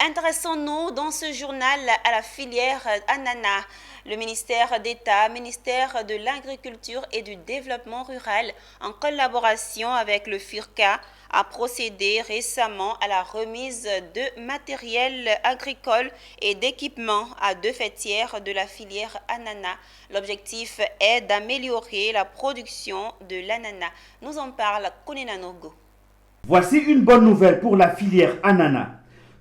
Intéressons-nous dans ce journal à la filière ananas. Le ministère d'État, ministère de l'Agriculture et du Développement rural, en collaboration avec le FIRCA, a procédé récemment à la remise de matériel agricole et d'équipements à deux fêtières de la filière ananas. L'objectif est d'améliorer la production de l'ananas. Nous en parle Konina Nogo. Voici une bonne nouvelle pour la filière ananas.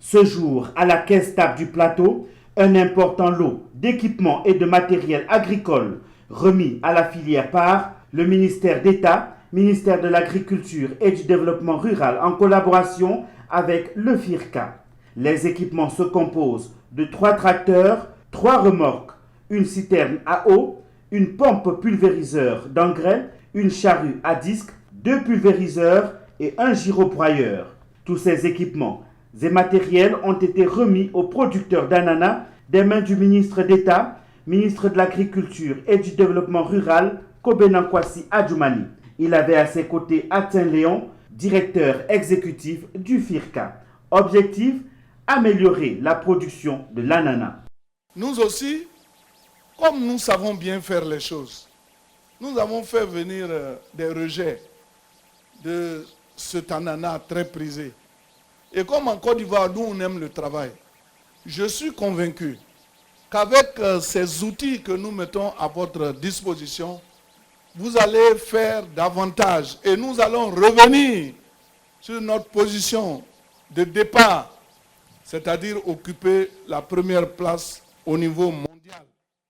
Ce jour, à la caisse table du plateau, un important lot d'équipements et de matériel agricole remis à la filière par le ministère d'État, ministère de l'Agriculture et du Développement rural en collaboration avec le FIRCA. Les équipements se composent de 3 tracteurs, 3 remorques, une citerne à eau, une pompe pulvériseur d'engrais, une charrue à disque, 2 pulvériseurs et un gyroployeur. Tous ces équipements et matériels ont été remis aux producteurs d'ananas des mains du ministre d'État, ministre de l'Agriculture et du Développement rural, Kobenankwasi Adjoumani. Il avait à ses côtés Atin Léon, directeur exécutif du FIRCA. Objectif, améliorer la production de l'ananas. Nous aussi, comme nous savons bien faire les choses, nous avons fait venir des rejets de cet ananas très prisé. Et comme en Côte d'Ivoire, nous on aime le travail, je suis convaincu qu'avec ces outils que nous mettons à votre disposition, vous allez faire davantage et nous allons revenir sur notre position de départ, c'est-à-dire occuper la première place au niveau mondial.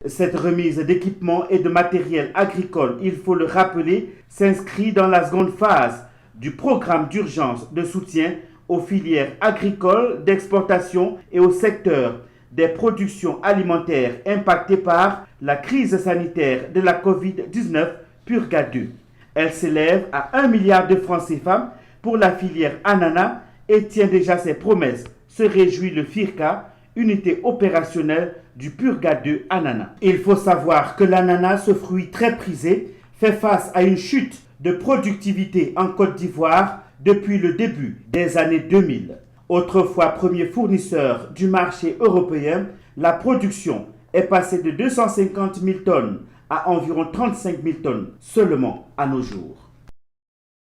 Cette remise d'équipements et de matériel agricole, il faut le rappeler, s'inscrit dans la seconde phase du programme d'urgence de soutien aux filières agricoles, d'exportation et au secteur des productions alimentaires impactées par la crise sanitaire de la Covid-19 Purga 2. Elle s'élève à 1 milliard de francs CFA pour la filière ananas et tient déjà ses promesses, se réjouit le FIRCA, unité opérationnelle du Purga 2 ananas. Il faut savoir que l'ananas, ce fruit très prisé, fait face à une chute de productivité en Côte d'Ivoire depuis le début des années 2000. Autrefois premier fournisseur du marché européen, la production est passée de 250 000 tonnes à environ 35 000 tonnes seulement à nos jours.